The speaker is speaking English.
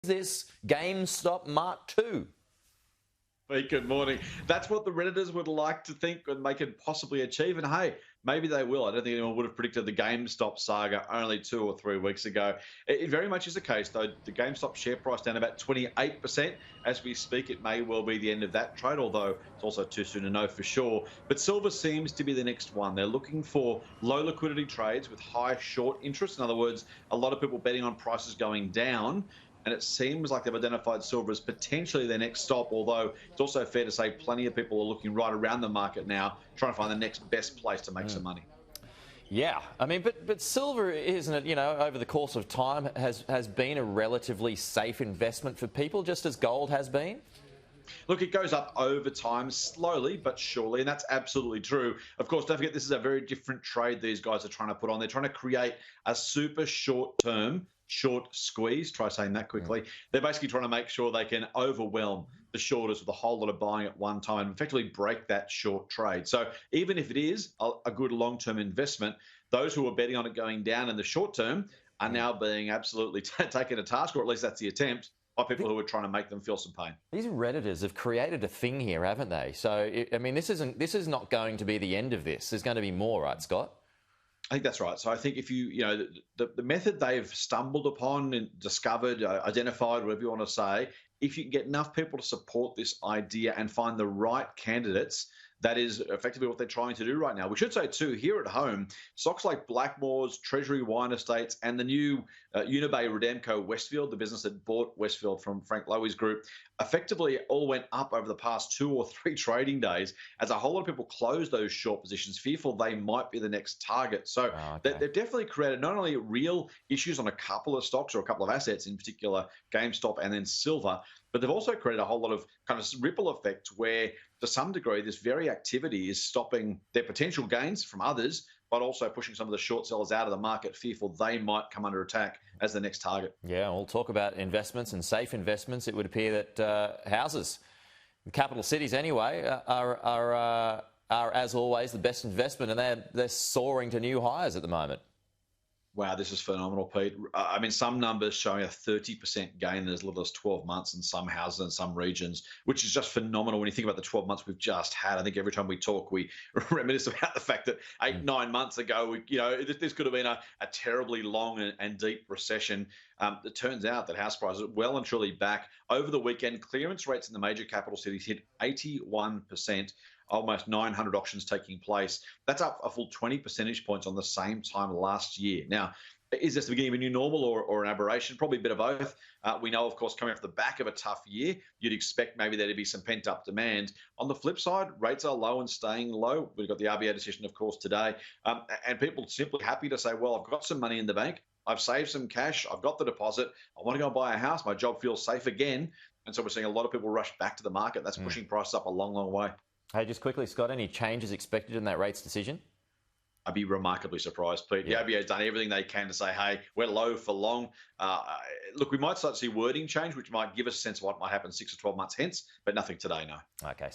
this GameStop Mark II? Hey, good morning. That's what the Redditors would like to think and they could possibly achieve. And hey, maybe they will. I don't think anyone would have predicted the GameStop saga only 2 or 3 weeks ago. It very much is the case, though. The GameStop share price down about 28% as we speak. It may well be the end of that trade, although it's also too soon to know for sure. But silver seems to be the next one. They're looking for low liquidity trades with high short interest. In other words, a lot of people betting on prices going down. And it seems like they've identified silver as potentially their next stop, although it's also fair to say plenty of people are looking right around the market now, trying to find the next best place to make some money. Yeah, I mean, but silver, isn't it, you know, over the course of time has been a relatively safe investment for people, just as gold has been? Look, it goes up over time, slowly but surely, and that's absolutely true. Of course, don't forget, this is a very different trade these guys are trying to put on. They're trying to create a super short-term short squeeze. Try saying that quickly. They're basically trying to make sure they can overwhelm the shorters with a whole lot of buying at one time and effectively break that short trade. So even if it is a good long-term investment, those who are betting on it going down in the short term are now being absolutely taken to task, or at least that's the attempt, by people who are trying to make them feel some pain. These Redditors have created a thing here, haven't they? So, I mean, this is not going to be the end of this. There's going to be more, right, Scott? I think that's right. So I think if the method they've stumbled upon and discovered, identified, whatever you want to say, if you can get enough people to support this idea and find the right candidates, that is effectively what they're trying to do right now. We should say, too, here at home, stocks like Blackmores, Treasury Wine Estates, and the new Unibay Rodamco Westfield, the business that bought Westfield from Frank Lowy's group, effectively all went up over the past 2 or 3 trading days as a whole lot of people closed those short positions, fearful they might be the next target. So they've definitely created not only real issues on a couple of stocks or a couple of assets, in particular GameStop and then silver, but they've also created a whole lot of kind of ripple effect where, to some degree, this very activity is stopping their potential gains from others, but also pushing some of the short sellers out of the market, fearful they might come under attack as the next target. Yeah, we'll talk about investments and safe investments. It would appear that houses, in capital cities anyway, are as always the best investment, and they're soaring to new highs at the moment. Wow, this is phenomenal, Pete. I mean, some numbers showing a 30% gain in as little as 12 months in some houses and some regions, which is just phenomenal when you think about the 12 months we've just had. I think every time we talk, we reminisce about the fact that 8-9 months ago, this could have been a terribly long and deep recession. It turns out that house prices are well and truly back. Over the weekend, clearance rates in the major capital cities hit 81%. Almost 900 auctions taking place. That's up a full 20 percentage points on the same time last year. Now, is this the beginning of a new normal or an aberration? Probably a bit of both. We know, of course, coming off the back of a tough year, you'd expect maybe there to be some pent-up demand. On the flip side, rates are low and staying low. We've got the RBA decision, of course, today. And people simply happy to say, well, I've got some money in the bank. I've saved some cash. I've got the deposit. I want to go and buy a house. My job feels safe again. And so we're seeing a lot of people rush back to the market. That's pushing prices up a long, long way. Hey, just quickly, Scott, any changes expected in that rates decision? I'd be remarkably surprised, Pete. Yeah. The RBA's done everything they can to say, hey, we're low for long. Look, we might start to see wording change, which might give us a sense of what might happen 6 or 12 months hence, but nothing today, no. Okay.